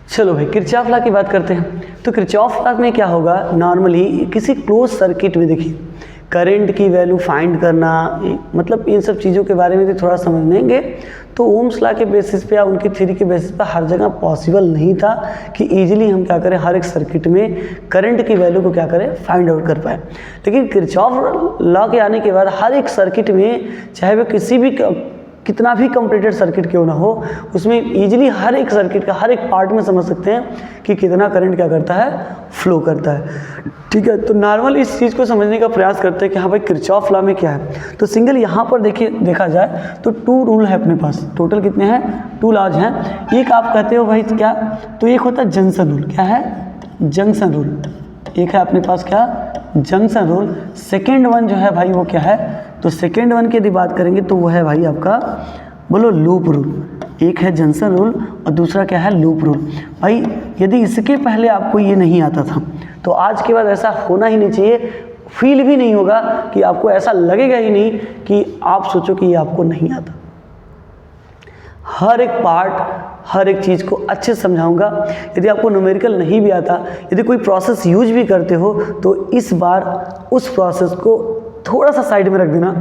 चलो भाई Kirchhoff law की बात करते हैं। तो किरचॉफ लॉ में क्या होगा, नॉर्मली किसी क्लोज सर्किट में देखिए करंट की वैल्यू फाइंड करना, मतलब इन सब चीज़ों के बारे में तो थोड़ा समझ लेंगे। तो ओम्स लॉ के बेसिस पे या उनकी थ्योरी के बेसिस पे हर जगह पॉसिबल नहीं था कि इजीली हम क्या करें, हर एक सर्किट में करंट की वैल्यू को क्या करें, फाइंड आउट कर पाए। लेकिन किरचॉफ लॉ के आने के बाद हर एक सर्किट में, चाहे वह किसी भी कितना भी कॉम्प्लिकेटेड सर्किट क्यों ना हो, उसमें इजीली हर एक सर्किट का हर एक पार्ट में समझ सकते हैं कि कितना करंट क्या करता है, फ्लो करता है। ठीक है, तो नॉर्मल इस चीज़ को समझने का प्रयास करते हैं कि हाँ भाई किरचॉफ लॉ में क्या है। तो सिंगल यहाँ पर देखिए देखा जाए तो 2 रूल है अपने पास, टोटल कितने हैं, 2 लॉज हैं। एक आप कहते हो भाई क्या, तो एक होता है जंक्शन रूल, क्या है, जंक्शन रूल। एक है अपने पास क्या, जंक्शन रूल। सेकेंड वन जो है भाई वो क्या है, तो सेकेंड वन की यदि बात करेंगे तो वो है भाई आपका, बोलो, लूप रूल। एक है जंक्शन रूल और दूसरा क्या है, लूप रूल। भाई यदि इसके पहले आपको ये नहीं आता था तो आज के बाद ऐसा होना ही नहीं चाहिए, फील भी नहीं होगा कि आपको ऐसा लगेगा ही नहीं कि आप सोचो कि ये आपको नहीं आता। हर एक पार्ट, हर एक चीज़ को अच्छे से समझाऊंगा। यदि आपको न्यूमेरिकल नहीं भी आता, यदि कोई प्रोसेस यूज भी करते हो तो इस बार उस प्रोसेस को थोड़ा सा साइड में रख देना।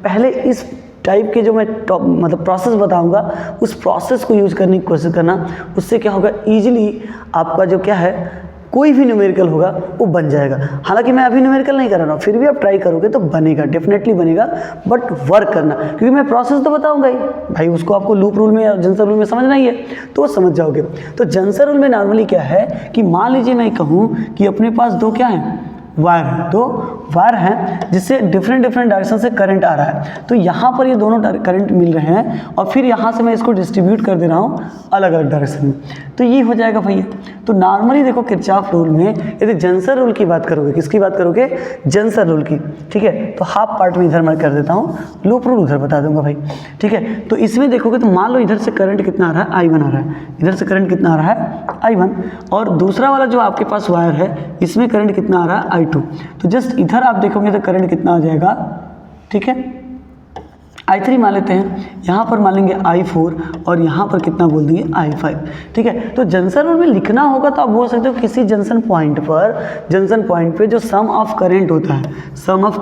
पहले इस टाइप के जो मैं मतलब प्रोसेस बताऊंगा उस प्रोसेस को यूज करने की कोशिश करना। उससे क्या होगा, ईजिली आपका जो क्या है, कोई भी न्यूमेरिकल होगा वो बन जाएगा। हालांकि मैं अभी न्यूमेरिकल नहीं कर रहा हूँ, फिर भी आप ट्राई करोगे तो बनेगा, डेफिनेटली बनेगा, बट वर्क करना, क्योंकि मैं प्रोसेस तो बताऊंगा ही भाई, उसको आपको लूप रूल में या जंक्शन रूल में समझना ही है तो वो समझ जाओगे। तो जंक्शन रूल में नॉर्मली क्या है कि मान लीजिए मैं कहूँ कि अपने पास 2 क्या हैं, वायर है, तो वायर है जिससे डिफरेंट डायरेक्शन से करंट आ रहा है। तो यहाँ पर ये दोनों करंट मिल रहे हैं और फिर यहाँ से मैं इसको डिस्ट्रीब्यूट कर दे रहा हूँ अलग अलग डायरेक्शन में, तो ये हो जाएगा भैया। तो नॉर्मली देखो किरचॉफ रूल में यदि जंक्शन रूल की बात करोगे, किसकी बात करोगे, जंक्शन रूल की। ठीक है, तो हाफ पार्ट में इधर मैं कर देता हूँ, लूप रूल उधर बता दूंगा भाई। ठीक है, तो इसमें देखोगे तो मान लो इधर से करंट कितना आ रहा है, I1 आ रहा है, इधर से करंट कितना आ रहा है, I1, और दूसरा वाला जो आपके पास वायर है इसमें करंट कितना आ रहा है, I2। तो जस्ट इधर आप देखोगे तो करंट कितना आ जाएगा, ठीक है, I3 मान लेते हैं, यहाँ पर मान लेंगे I4 और यहाँ पर कितना बोल देंगे, I5। ठीक है, तो जंक्शन रूल में लिखना होगा तो आप बोल सकते हो किसी जंक्शन पॉइंट पे जो सम ऑफ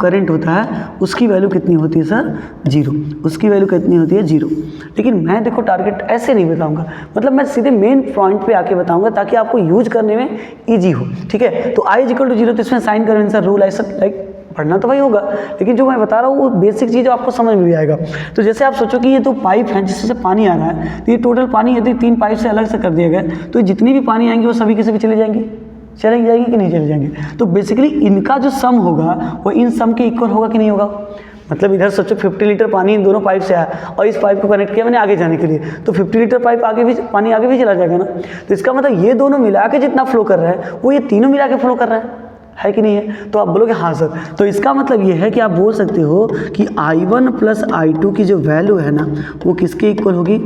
करंट होता है उसकी वैल्यू कितनी होती है सर, 0। उसकी वैल्यू कितनी होती है, 0। लेकिन मैं देखो टारगेट ऐसे नहीं बताऊंगा, मतलब मैं सीधे मेन पॉइंट पे आके बताऊंगा ताकि आपको यूज करने में ईजी हो। ठीक है, तो I = 0, तो इसमें साइन कन्वेंशन रूल ऐसा लाइक पढ़ना तो वही होगा, लेकिन जो मैं बता रहा हूँ वो बेसिक चीज़ आपको समझ में भी आएगा। तो जैसे आप सोचो कि ये 2 पाइप हैं जिससे पानी आ रहा है, तो ये टोटल पानी यदि 3 पाइप से अलग से कर दिया गया तो जितनी भी पानी आएंगी वो सभी के सभी चले जाएंगी कि नहीं चले जाएंगे। तो बेसिकली इनका जो सम होगा वो इन सम के इक्वल होगा कि नहीं होगा। मतलब इधर सोचो 50 लीटर पानी इन दोनों पाइप से आया और इस पाइप को कनेक्ट किया मैंने आगे जाने के लिए, तो 50 लीटर पाइप पानी आगे भी चला जाएगा ना। तो इसका मतलब ये दोनों मिला के जितना फ्लो कर रहा है वो ये तीनों मिला के फ्लो कर रहा है कि नहीं है। तो आप बोलोगे हाँ सर, तो इसका मतलब ये है कि आप बोल सकते हो कि I1 + I2 की जो वैल्यू है ना वो किसके इक्वल होगी,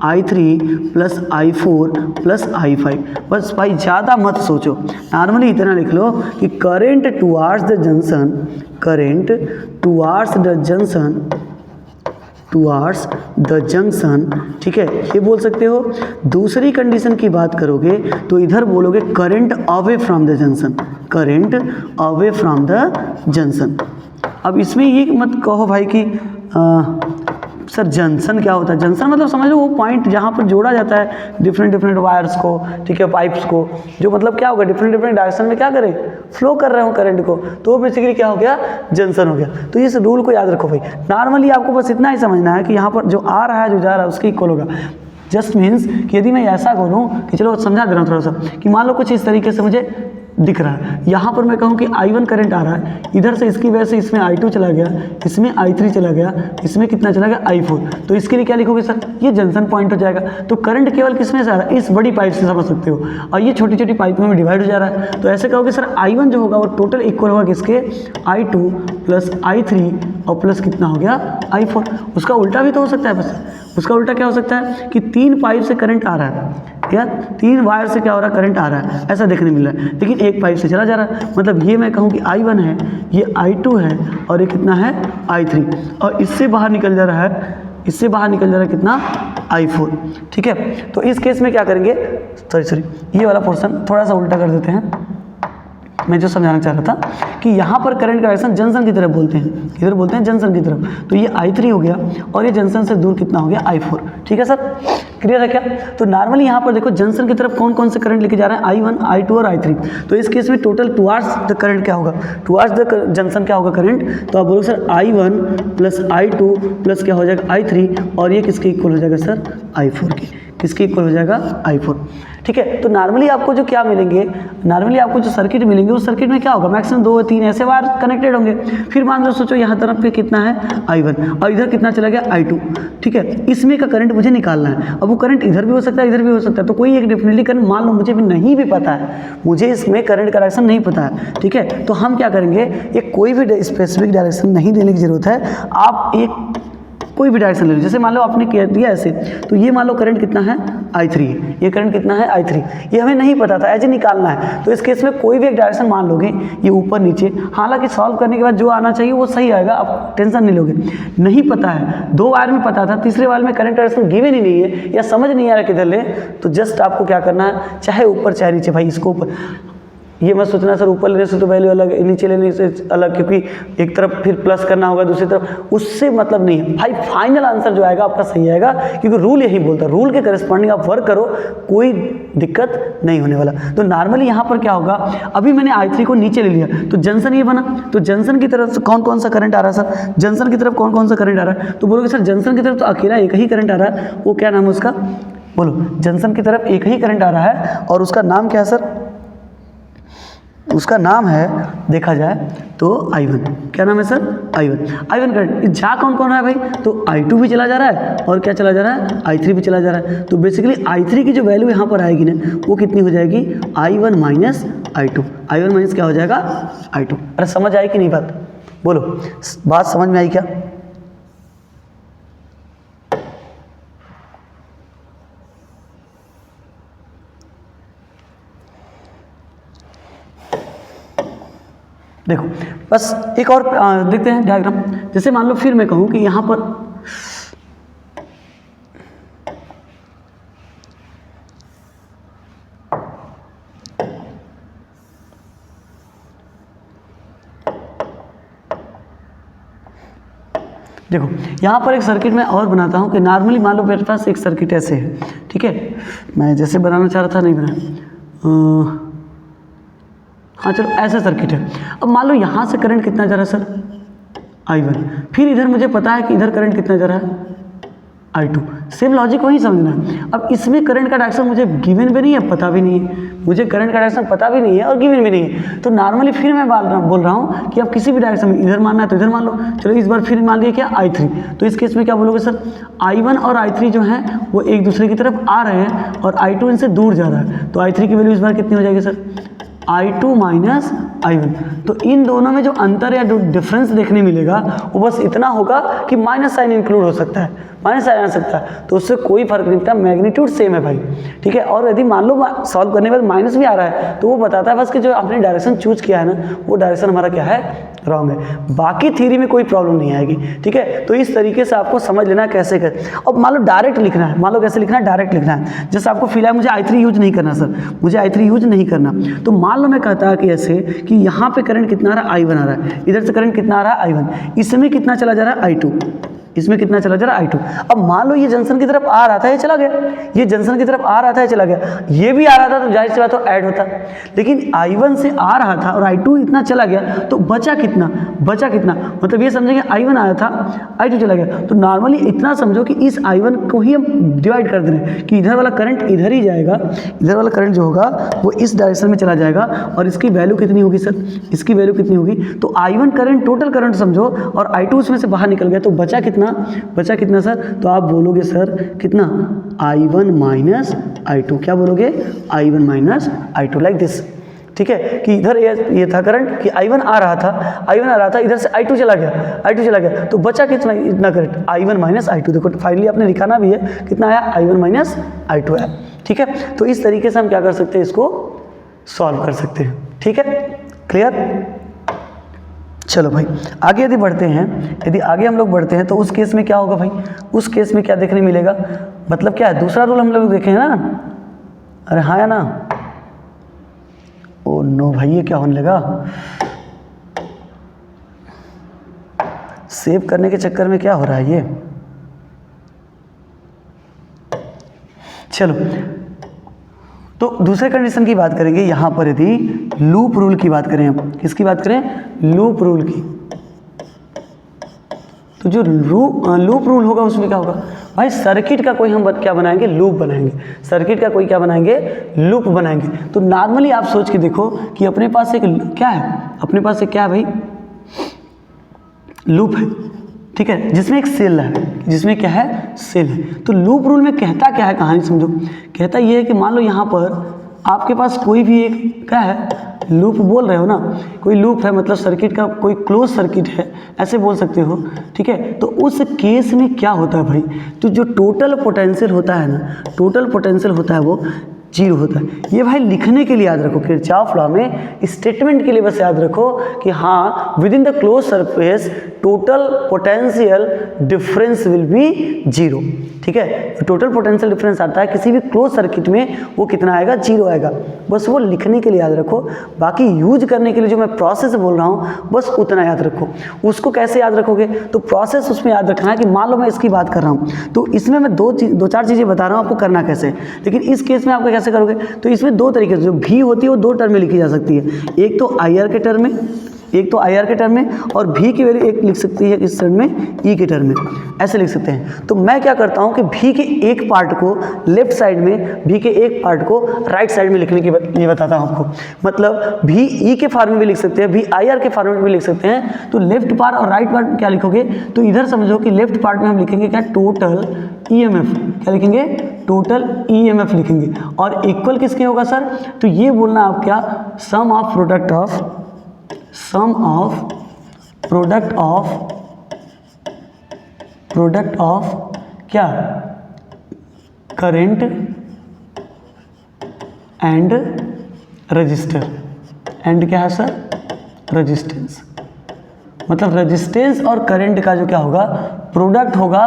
I3 + I4 + I5। बस भाई ज़्यादा मत सोचो, नॉर्मली इतना लिख लो कि करंट टुवार्ड्स द जंक्शन, ठीक है, ये बोल सकते हो। दूसरी कंडीशन की बात करोगे तो इधर बोलोगे current away from the junction. अब इसमें ये मत कहो भाई कि सर जंक्शन क्या होता है। जंक्शन मतलब समझ लो वो पॉइंट जहाँ पर जोड़ा जाता है डिफरेंट वायर्स को, ठीक है, पाइप्स को, जो मतलब क्या होगा डिफरेंट डायरेक्शन में क्या करें, फ्लो कर रहे हो करंट को, तो बेसिकली क्या हो गया, जंक्शन हो गया। तो इस रूल को याद रखो भाई। नॉर्मली आपको बस इतना ही समझना है कि यहाँ पर जो आ रहा है जो जा रहा है उसके इक्वल होगा। जस्ट मीन्स कि यदि मैं ऐसा बोलूँ कि चलो समझा दे रहा हूँ थोड़ा सा, कि मान लो कुछ इस तरीके से मुझे दिख रहा है, यहाँ पर मैं कहूँ कि I1 करंट आ रहा है, इधर से इसकी वजह से इसमें I2 चला गया, इसमें I3 चला गया, इसमें कितना चला गया, I4। तो इसके लिए क्या लिखोगे सर, ये जंक्शन पॉइंट हो जाएगा। तो करंट केवल किसमें से आ रहा है, इस बड़ी पाइप से समझ सकते हो, और ये छोटी छोटी पाइप में डिवाइड हो जा रहा है। तो ऐसे कहोगे सर I1 जो होगा वो टोटल इक्वल होगा किसके, I2 + I3 और प्लस कितना हो गया, I4। उसका उल्टा भी तो हो सकता है, बस उसका उल्टा क्या हो सकता है कि 3 पाइप से करंट आ रहा है या 3 वायर से क्या हो रहा है, करंट आ रहा है, ऐसा देखने मिल रहा है, लेकिन एक पाइप से चला जा रहा है। मतलब ये मैं कहूँ कि I1 है, ये I2 है और ये कितना है, I3, और इससे बाहर निकल जा रहा है कितना, I4। ठीक है, तो इस केस में क्या करेंगे, सॉरी ये वाला पोर्शन थोड़ा सा उल्टा कर देते हैं। मैं जो समझाना चाह रहा था कि यहाँ पर करंट का डायरेक्शन जंक्शन की तरफ बोलते हैं, इधर बोलते हैं जंक्शन की तरफ, तो ये I3 हो गया और ये जंक्शन से दूर कितना हो गया I4। ठीक है सर, क्लियर है क्या? तो नॉर्मली यहाँ पर देखो जंक्शन की तरफ कौन कौन से करंट लेके जा रहे हैं, I1, I2 और I3। तो इस केस में टोटल टुवार्ड्स द करंट क्या होगा, टुवार्ड्स द जंक्शन क्या होगा करंट, तो आप बोलोगे sir I1 plus I2 plus क्या हो जाएगा I3, और ये किसके इक्वल हो जाएगा सर, I4 की, किसके इक्वल हो जाएगा I4। ठीक है, तो नॉर्मली आपको जो क्या मिलेंगे, नॉर्मली आपको जो सर्किट मिलेंगे उस सर्किट में क्या होगा, मैक्सिमम 2 या 3 ऐसे वायर कनेक्टेड होंगे। फिर मान लो सोचो यहाँ तरफ पे कितना है I1 और इधर कितना चला गया I2। ठीक है, इसमें का करंट मुझे निकालना है। अब वो करंट इधर भी हो सकता है, इधर भी हो सकता है, तो कोई एक डेफिनेटली करंट मान लो मुझे भी नहीं भी पता है, मुझे इसमें करंट का डायरेक्शन नहीं पता है। ठीक है, तो हम क्या करेंगे, ये कोई भी स्पेसिफिक डायरेक्शन नहीं देने की जरूरत है, आप एक कोई भी डायरेक्शन ले लो। जैसे मान लो आपने कह दिया ऐसे, तो ये मान लो करंट कितना है I3 है, ये करंट कितना है I3, ये हमें नहीं पता था, ऐसे निकालना है। तो इस केस में कोई भी एक डायरेक्शन मान लोगे, ये ऊपर नीचे, हालांकि सॉल्व करने के बाद जो आना चाहिए वो सही आएगा, आप टेंशन नहीं लोगे। नहीं पता है, 2 वायर में पता था, तीसरे वायर में करंट डायरेक्शन गिवन ही नहीं है या समझ नहीं आ रहा किधर ले, तो जस्ट आपको क्या करना है, चाहे ऊपर चाहे नीचे, भाई इसको ऊपर, ये मत सोचना सर ऊपर लेने से तो वैल्यू अलग, नीचे लेने से अलग, क्योंकि एक तरफ फिर प्लस करना होगा, दूसरी तरफ, उससे मतलब नहीं है भाई। फाइनल आंसर जो आएगा आपका सही आएगा, क्योंकि रूल यही बोलता है, रूल के करस्पॉन्डिंग आप वर्क करो, कोई दिक्कत नहीं होने वाला। तो नॉर्मली यहाँ पर क्या होगा, अभी मैंने I3 को नीचे ले लिया, तो जंक्शन ये बना, तो जंक्शन की तरफ से कौन कौन सा करंट आ रहा है सर, जंक्शन की तरफ कौन कौन सा करंट आ रहा है, तो बोलोगे सर जंक्शन की तरफ तो अकेला एक ही करंट आ रहा है, वो क्या नाम है उसका, बोलो, जंक्शन की तरफ एक ही करंट आ रहा है और उसका नाम क्या है सर, उसका नाम है, देखा जाए तो I1। क्या नाम है सर, I1 करंट। जा कौन कौन है भाई, तो I2 भी चला जा रहा है और क्या चला जा रहा है, I3 भी चला जा रहा है। तो बेसिकली I3 की जो वैल्यू यहाँ पर आएगी ना, वो कितनी हो जाएगी, I1 minus I2, I1 minus क्या हो जाएगा I2। अरे समझ आई कि नहीं बात, बोलो, बात समझ में आई क्या? देखो बस एक और देखते हैं डायग्राम। जैसे मान लो फिर मैं कहूँ कि यहाँ पर देखो, यहाँ पर एक सर्किट मैं और बनाता हूँ कि नॉर्मली मान लो मेरे पास एक सर्किट ऐसे है। ठीक है, मैं जैसे बनाना चाह रहा था नहीं बना, हाँ चलो ऐसा सर्किट है। अब मान लो यहाँ से करंट कितना जा रहा है सर, I1, फिर इधर मुझे पता है कि इधर करंट कितना जा रहा है I2। सेम लॉजिक वही समझना है। अब इसमें करंट का डायरेक्शन मुझे गिवन भी नहीं है, पता भी नहीं है, मुझे करंट का डायरेक्शन पता भी नहीं है और गिवन भी नहीं है। तो नॉर्मली फिर मैं बोल रहा हूँ कि आप किसी भी डायरेक्शन में, इधर मानना है तो इधर मान लो। चलो इस बार फिर मान लिया क्या I3, तो इस केस में क्या बोलोगे सर, I1 और I3 जो है वो एक दूसरे की तरफ आ रहे हैं और I2 इनसे दूर जा रहा है। तो I3 की वैल्यू इस बार कितनी हो जाएगी सर, I2 माइनस I1। तो इन दोनों में जो अंतर या जो डिफरेंस देखने मिलेगा वो बस इतना होगा कि माइनस साइन इंक्लूड हो सकता है, माइनस साइन आ सकता है, तो उससे कोई फर्क नहीं पड़ता, मैग्नीट्यूड सेम है भाई। ठीक है, और यदि मान लो सॉल्व करने के बाद माइनस भी आ रहा है तो वो बताता है बस कि जो आपने डायरेक्शन चूज किया है ना, वो डायरेक्शन हमारा क्या है, रॉन्ग है। बाकी थ्योरी में कोई प्रॉब्लम नहीं आएगी। ठीक है, तो इस तरीके से आपको समझ लेना कैसे कर। अब मान लो डायरेक्ट लिखना है, मान लो कैसे लिखना है, डायरेक्ट लिखना है। जैसे आपको फील है मुझे I3 यूज नहीं करना सर, मुझे I3 यूज नहीं करना, तो मान लो मैं कहता कि ऐसे कि यहाँ पे करंट कितना आ रहा है, I1 आ रहा है, इधर से करंट कितना आ रहा है I1, इसमें कितना चला जा रहा है I2, इसमें कितना चला जा रहा है I2। अब मान लो ये जंक्शन की तरफ आ रहा था, ये चला गया, ये जंक्शन की तरफ आ रहा था, ये चला गया, ये भी आ रहा था, तो जाहिर सी बात है ऐड होता। लेकिन I1 से आ रहा था और I2 इतना चला गया, तो बचा कितना, बचा कितना, मतलब ये समझेंगे I1 आया था, I2 चला गया। तो नॉर्मली इतना समझो कि इस I1 को ही हम डिवाइड कर दे रहे हैं कि इधर वाला करंट इधर ही जाएगा, इधर वाला करंट जो होगा वो इस डायरेक्शन में चला जाएगा और इसकी वैल्यू कितनी होगी सर, इसकी वैल्यू कितनी होगी, तो I1 करंट टोटल करंट समझो और I2 उसमें से बाहर निकल गया, तो बचा कितना, बचा कितना सर, तो आप बोलोगे सर कितना, I1 माइनस I2, क्या बोलोगे, I1 minus I2, like this. ठीक है, कि इधर ये था करंट कि I1 आ रहा था, I1 आ रहा था, इधर से I2 चला गया, I2 चला गया, तो बचा कितना, इतना करंट I1 माइनस I2। देखो फाइनली आपने लिखाना भी है, कितना आया, I1 माइनस I2 है। ठीक है, तो इस तरीके से हम क्या कर सकते हैं, इसको सॉल्व कर सकते हैं। ठीक है, क्लियर, चलो भाई आगे यदि बढ़ते हैं, यदि आगे हम लोग बढ़ते हैं तो उस केस में क्या होगा भाई, उस केस में क्या देखने मिलेगा, मतलब क्या है, दूसरा रूल हम लोग देखें ना, अरे हाँ या ना, ओ नो भाई ये क्या होने लगा, सेव करने के चक्कर में क्या हो रहा है ये। चलो तो दूसरे कंडीशन की बात करेंगे यहाँ पर, यदि लूप रूल की बात करें, हम किसकी बात करें, लूप रूल की। तो जो लूप रूल होगा उसमें क्या होगा भाई, सर्किट का कोई हम क्या बनाएंगे, लूप बनाएंगे, सर्किट का कोई क्या बनाएंगे, लूप बनाएंगे। तो नॉर्मली आप सोच के देखो कि अपने पास एक क्या है, अपने पास एक क्या है भाई, लूप है, ठीक है, जिसमें एक सेल है, जिसमें क्या है, सेल है। तो लूप रूल में कहता क्या है, कहानी समझो, कहता ये है कि मान लो यहाँ पर आपके पास कोई भी एक क्या है, लूप बोल रहे हो ना, कोई लूप है, मतलब सर्किट का कोई क्लोज सर्किट है, ऐसे बोल सकते हो, ठीक है। तो उस केस में क्या होता है भाई, तो जो टोटल पोटेंशियल होता है ना, टोटल पोटेंशियल होता है वो जीरो होता है। ये भाई लिखने के लिए याद रखो, किरचॉफ लॉ में स्टेटमेंट के लिए बस याद रखो कि हाँ, with in the close surface total potential difference will be zero, ठीक है। टोटल पोटेंशियल डिफरेंस आता है किसी भी क्लोज सर्किट में, वो कितना आएगा, जीरो आएगा। बस वो लिखने के लिए याद रखो, बाकी यूज करने के लिए जो मैं प्रोसेस बोल रहा हूँ बस उतना याद रखो। उसको कैसे याद रखोगे, तो प्रोसेस उसमें याद रखना है कि मान लो मैं इसकी बात कर रहा हूँ, तो इसमें मैं दो चार चीज़ें बता रहा हूँ आपको करना कैसे, लेकिन इस केस में आपको कैसे करोगे, तो इसमें दो तरीके से जो भी होती है वो दो टर्म में लिखी जा सकती है, एक तो IR के टर्म में, एक तो IR के टर्म में, और भी की वैल्यू एक लिख सकती है इस टर्म में, E के टर्म में, ऐसे लिख सकते हैं। तो मैं क्या करता हूँ कि भी के एक पार्ट को लेफ्ट साइड में, भी के एक पार्ट को राइट साइड में लिखने की ये बताता हूँ आपको। मतलब भी E के फॉर्म में भी लिख सकते हैं, भी IR के फॉर्म में भी लिख सकते हैं। तो लेफ्ट पार्ट और राइट पार्ट क्या लिखोगे, तो इधर समझो कि लेफ्ट पार्ट में हम लिखेंगे क्या, टोटल EMF, क्या लिखेंगे, टोटल EMF लिखेंगे, और इक्वल किसके होगा सर, तो ये बोलना आप क्या, सम ऑफ प्रोडक्ट ऑफ क्या, करंट एंड रजिस्टर, एंड क्या है सर, रजिस्टेंस। मतलब रजिस्टेंस और करंट का जो क्या होगा, प्रोडक्ट होगा,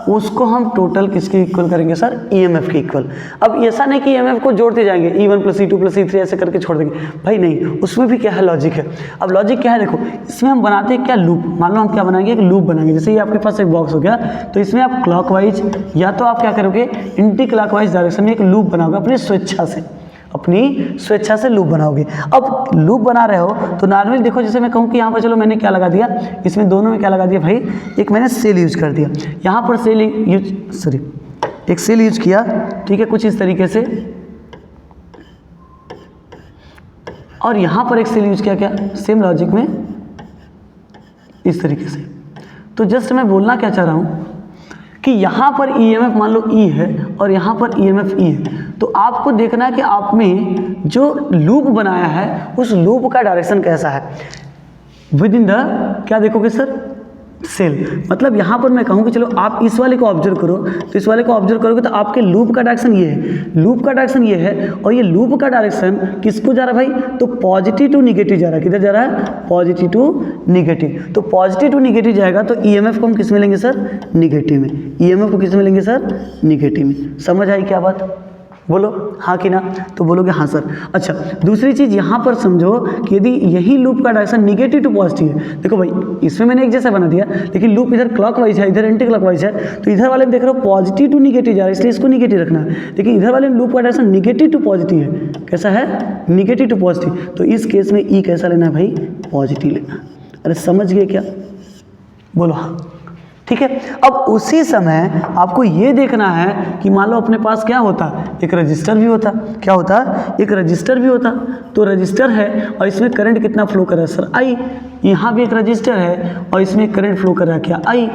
उसको हम टोटल किसके इक्वल करेंगे सर, EMF के इक्वल। अब ऐसा नहीं कि EMF को जोड़ते जाएंगे, E1 + E2 + E3 ऐसे करके छोड़ देंगे, भाई नहीं, उसमें भी क्या है, लॉजिक है। अब लॉजिक क्या है, देखो इसमें हम बनाते हैं क्या, लूप। मान लो हम क्या बनाएंगे, एक लूप बनाएंगे। जैसे ये आपके पास एक बॉक्स हो गया, तो इसमें आप क्लॉकवाइज या तो आप क्या करोगे, एंटी क्लॉकवाइज डायरेक्शन में एक लूप बनाओगे, अपनी स्वेच्छा से लूप बनाओगे। अब लूप बना रहे हो तो नॉर्मली देखो, जैसे मैं कहूँ कि यहाँ पर चलो मैंने क्या लगा दिया, इसमें दोनों में क्या लगा दिया भाई, एक मैंने सेल यूज कर दिया, यहाँ पर एक सेल यूज किया, ठीक है, कुछ इस तरीके से, और यहाँ पर एक सेल यूज किया, क्या सेम लॉजिक में इस तरीके से। तो जस्ट मैं बोलना क्या चाह रहा हूँ कि यहाँ पर EMF मान लो E है और यहाँ पर EMF E है, तो आपको देखना है कि आप में जो लूप बनाया है उस लूप का डायरेक्शन कैसा है, विद इन द क्या देखोगे सर, सेल। मतलब यहाँ पर मैं कहूँ कि चलो आप इस वाले को ऑब्जर्व करो, तो इस वाले को ऑब्जर्व करोगे तो आपके लूप का डायरेक्शन ये है, लूप का डायरेक्शन ये है, और ये लूप का डायरेक्शन किसको जा रहा है भाई, तो पॉजिटिव टू निगेटिव जा रहा है। किधर जा रहा है, पॉजिटिव टू निगेटिव। तो पॉजिटिव टू निगेटिव जाएगा तो EMF को हम किस में लेंगे सर, निगेटिव में। EMF को किस में लेंगे सर, निगेटिव में। समझ आई क्या बात, बोलो हाँ कि ना, तो बोलोगे हाँ सर। अच्छा, दूसरी चीज़ यहाँ पर समझो कि यदि यही लूप का डायरेक्शन निगेटिव टू पॉजिटिव है, देखो भाई इसमें मैंने एक जैसा बना दिया, लेकिन लूप इधर क्लॉकवाइज है, इधर एंटी क्लॉकवाइज है, तो इधर वाले में देख रहे हो पॉजिटिव टू निगेटिव जा रहा है, इसलिए इसको निगेटिव रखना है। लेकिन इधर वाले में लूप का डायरेक्शन निगेटिव टू पॉजिटिव है, कैसा है, निगेटिव टू पॉजिटिव। तो इस केस में E कैसा लेना है भाई, पॉजिटिव लेना। अरे समझ गए क्या, बोलो हाँ, ठीक है। अब उसी समय आपको ये देखना है कि मान लो अपने पास क्या होता, एक रजिस्टर भी होता, क्या होता, एक रजिस्टर भी होता। तो रजिस्टर है और इसमें करंट कितना फ्लो कर रहा है सर, I। यहाँ भी एक रजिस्टर है और इसमें करंट फ्लो कर रहा है क्या, I।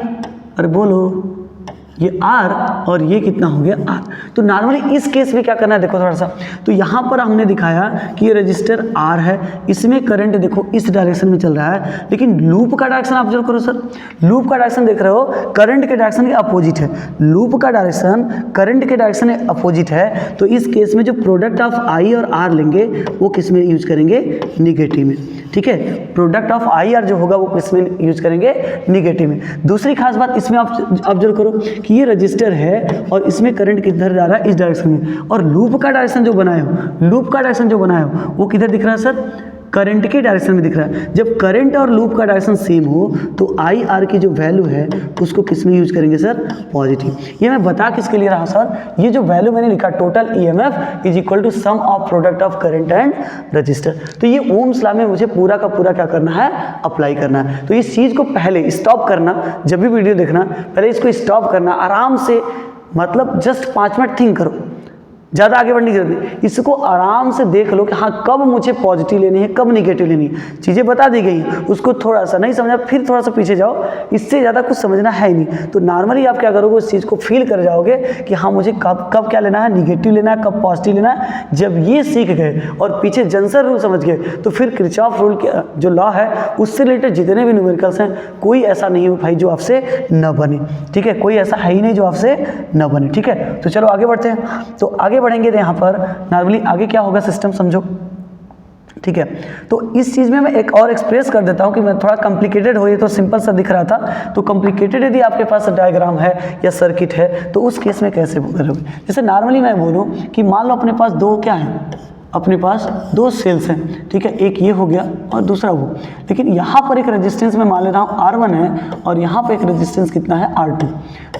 अरे बोलो, ये R और ये कितना हो गया R। तो नॉर्मली इस केस में क्या करना है देखो थोड़ा सा, तो यहाँ पर हमने दिखाया कि ये रजिस्टर R है, इसमें करंट देखो इस डायरेक्शन में चल रहा है, लेकिन लूप का डायरेक्शन ऑब्जर्व करो सर, लूप का डायरेक्शन देख रहे हो करंट के डायरेक्शन के अपोजिट है, लूप का डायरेक्शन करंट के डायरेक्शन के अपोजिट है, तो इस केस में जो प्रोडक्ट ऑफ I और R लेंगे वो किस में यूज करेंगे, निगेटिव में, ठीक है, प्रोडक्ट ऑफ I R जो होगा वो किस में यूज करेंगे, निगेटिव में। दूसरी खास बात इसमें आप ऑब्जर्व करो कि ये रजिस्टर है और इसमें करंट किधर जा रहा है, इस डायरेक्शन में, और लूप का डायरेक्शन जो बनाए हो, लूप का डायरेक्शन जो बनाए हो वो किधर दिख रहा है सर, करंट के डायरेक्शन में दिख रहा है। जब करंट और लूप का डायरेक्शन सेम हो तो आई आर की जो वैल्यू है उसको किस में यूज करेंगे सर, पॉजिटिव। ये मैं बता किसके लिए रहा सर, ये जो वैल्यू मैंने लिखा total EMF is equal to sum of product of current and register, तो ये ओम्स लॉ में मुझे पूरा का पूरा क्या करना है, अप्लाई करना है। तो इस चीज़ को पहले स्टॉप करना, जब भी वीडियो देखना पहले इसको स्टॉप करना, आराम से, मतलब जस्ट 5 मिनट थिंक करो, ज़्यादा आगे बढ़ने की जरूरत नहीं, इसको आराम से देख लो कि हाँ कब मुझे पॉजिटिव लेनी है, कब निगेटिव लेनी है, चीज़ें बता दी गई, उसको थोड़ा सा नहीं समझा फिर थोड़ा सा पीछे जाओ, इससे ज़्यादा कुछ समझना है ही नहीं। तो नॉर्मली आप क्या करोगे, उस चीज़ को फील कर जाओगे कि हाँ मुझे कब कब क्या लेना है, निगेटिव लेना है, कब पॉजिटिव लेना है। जब ये सीख गए और पीछे जंसर रूल समझ गए तो फिर किरचॉफ रूल के जो लॉ है उससे रिलेटेड जितने भी न्यूमेरिकल्स हैं कोई ऐसा नहीं हो भाई जो आपसे न बने, ठीक है, कोई ऐसा है ही नहीं जो आपसे न बने, ठीक है। तो चलो आगे बढ़ते हैं। तो आगे बढ़ेंगे तो यहाँ पर नॉर्मली आगे क्या होगा सिस्टम समझो, ठीक है। तो इस चीज़ में मैं एक और एक्सप्रेस कर देता हूँ कि मैं थोड़ा कॉम्प्लिकेटेड हो, ये तो सिंपल सा दिख रहा था, तो कॉम्प्लिकेटेड यदि आपके पास डायग्राम है या सर्किट है तो उस केस में कैसे करोगे। जैसे नॉर्मली मैं बोलूँ कि मान लो अपने पास दो क्या है, अपने पास दो सेल्स हैं, ठीक है, एक ये हो गया और दूसरा वो, लेकिन यहाँ पर एक रेजिस्टेंस मैं मान ले रहा हूँ R1 है और यहाँ पर एक रेजिस्टेंस कितना है R2,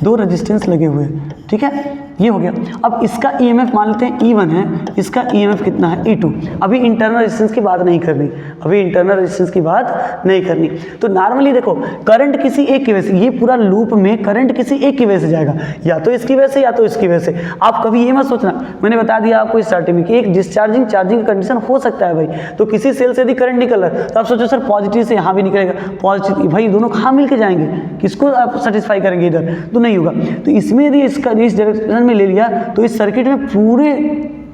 दो रेजिस्टेंस लगे हुए हैं, ठीक है, ये हो गया। अब इसका EMF मान लेते हैं E1 है, इसका EMF कितना है E2। अभी इंटरनल रेजिस्टेंस की बात नहीं करनी, अभी इंटरनल रेजिस्टेंस की बात नहीं करनी। तो नॉर्मली देखो करंट किसी एक की वजह से, ये पूरा लूप में करंट किसी एक की वजह से जाएगा, या तो इसकी वजह से या तो इसकी वजह से। आप कभी ये मत सोचना, मैंने बता दिया आपको स्टार्टिंग में कि एक डिस्चार्जिंग चार्जिंग कंडीशन हो सकता है भाई, तो किसी सेल से यदि करंट निकल रहा है तो आप सोचो सर पॉजिटिव से यहाँ भी निकलेगा, पॉजिटिव भाई दोनों कहाँ मिल के जाएंगे, किसको आप सेटिस्फाई करेंगे, इधर तो नहीं होगा। तो इसमें यदि इसका इस डायरेक्शन में ले लिया तो इस सर्किट में पूरे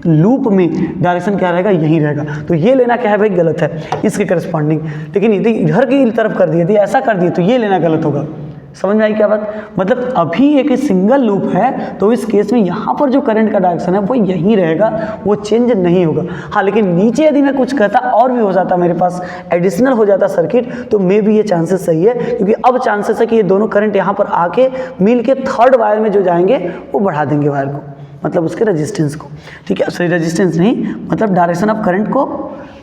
लूप में डायरेक्शन क्या रहेगा, यही रहेगा। तो ये लेना क्या है भाई, गलत है इसके करस्पॉन्डिंग, लेकिन यदि इधर की तरफ कर दिए, यदि ऐसा कर दिए तो ये लेना गलत होगा। समझ में आई क्या बात, मतलब अभी एक सिंगल लूप है तो इस केस में यहाँ पर जो करंट का डायरेक्शन है वो यही रहेगा, वो चेंज नहीं होगा। हाँ लेकिन नीचे यदि मैं कुछ कहता और भी हो जाता, मेरे पास एडिशनल हो जाता सर्किट, तो मे भी ये चांसेस सही है, क्योंकि अब चांसेस है कि ये दोनों करंट यहाँ पर आके मिल के थर्ड वायर में जो जाएंगे वो बढ़ा देंगे वायर को, मतलब उसके रेजिस्टेंस को, ठीक है, सॉरी रेजिस्टेंस नहीं, मतलब डायरेक्शन ऑफ करंट को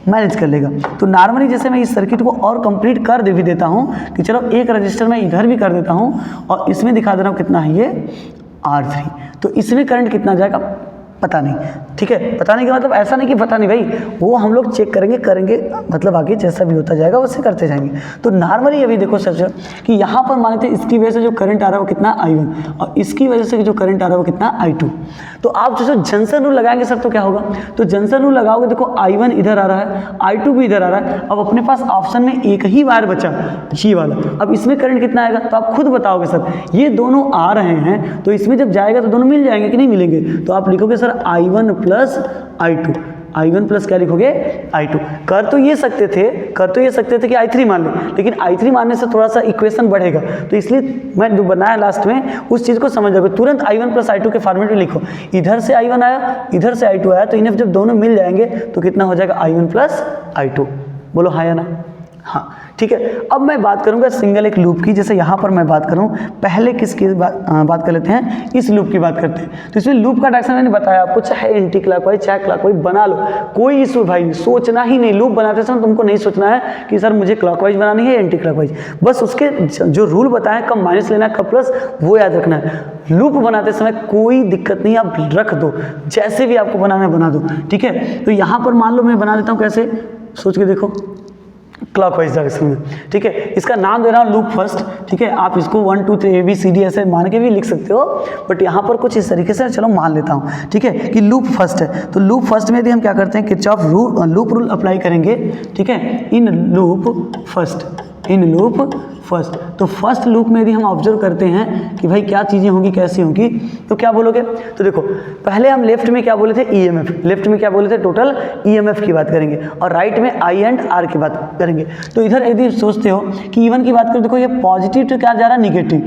मैनेज कर लेगा। तो नॉर्मली जैसे मैं इस सर्किट को और कंप्लीट कर दे भी देता हूँ कि चलो एक रजिस्टर मैं इधर भी कर देता हूँ और इसमें दिखा दे रहा हूँ कितना है ये R3, तो इसमें करंट कितना जाएगा पता नहीं, ठीक है, पता नहीं का मतलब ऐसा नहीं कि पता नहीं भाई, वो हम लोग चेक करेंगे, मतलब आगे जैसा भी होता जाएगा वैसे करते जाएंगे। तो नॉर्मली अभी देखो सर कि यहाँ पर मान लेते हैं इसकी वजह से जो करंट आ रहा है वो कितना I1 और इसकी वजह से जो करंट आ रहा है वो कितना I2। तो आप जैसे जंक्शन रूल लगाएंगे सर तो क्या होगा, तो जंक्शन रूल लगाओगे, देखो I1 इधर आ रहा है, I2 भी इधर आ रहा है, अब अपने पास ऑप्शन में एक ही वायर बचा ये वाला, अब इसमें करंट कितना आएगा, तो आप खुद बताओगे सर ये दोनों आ रहे हैं तो इसमें जब जाएगा तो दोनों मिल जाएंगे कि नहीं मिलेंगे, तो आप लिखोगे sir I1 plus I2, I1 plus क्या लिखोगे I2। कर तो ये सकते थे कि I3 मान लें, लेकिन I3 मानने से थोड़ा सा इक्वेशन बढ़ेगा, तो इसलिए मैं जो बनाया लास्ट में उस चीज़ को समझ जाओगे, तुरंत I1 प्लस I2 के फॉर्मेट में लिखो, इधर से I1 आया इधर से I2 आया, तो इन्हें जब दोनों मिल जाएंगे तो कितना हो जाएगा I1 प्लस I2, बोलो हाँ या ना, हाँ ठीक है। अब मैं बात करूंगा सिंगल एक लूप की, जैसे यहाँ पर मैं बात करूँ, पहले किसकी बात कर लेते हैं, इस लूप की बात करते हैं। तो इसमें लूप का डायरेक्शन मैंने बताया आपको, चाहे एंटी क्लॉकवाइज चाहे क्लॉकवाइज बना लो, कोई इशू भाई सोचना ही नहीं, लूप बनाते समय तुमको नहीं सोचना है कि सर मुझे क्लॉकवाइज बनानी है एंटी क्लॉकवाइज, बस उसके जो रूल बताए कब माइनस लेना है कब प्लस वो याद रखना है। लूप बनाते समय कोई दिक्कत नहीं, आप रख दो जैसे भी आपको बनाना है बना दो, ठीक है। तो यहाँ पर मान लो मैं बना देता हूँ, कैसे सोच के देखो, क्लॉकवाइज डायरेक्शन में, ठीक है, इसका नाम दे रहा हूँ लूप फर्स्ट, ठीक है, आप इसको 1 2 3 ABCD ऐसे मान के भी लिख सकते हो, बट यहाँ पर कुछ इस तरीके से चलो मान लेता हूँ, ठीक है, कि लूप फर्स्ट है। तो लूप फर्स्ट में यदि हम क्या करते हैं, किरचॉफ लूप रूल अप्लाई करेंगे, ठीक है, in loop first, in loop first. तो फर्स्ट लूप में यदि हम ऑब्जर्व करते हैं कि भाई क्या चीज़ें होंगी, कैसी होंगी, तो क्या बोलोगे? तो देखो पहले हम लेफ्ट में क्या बोले थे, ईएमएफ, लेफ्ट में क्या बोले थे, टोटल ईएमएफ की बात करेंगे, और राइट में आई एंड आर की बात करेंगे। तो इधर यदि सोचते हो कि E1 की बात करो, देखो ये पॉजिटिव टू क्या जा रहा है, निगेटिव।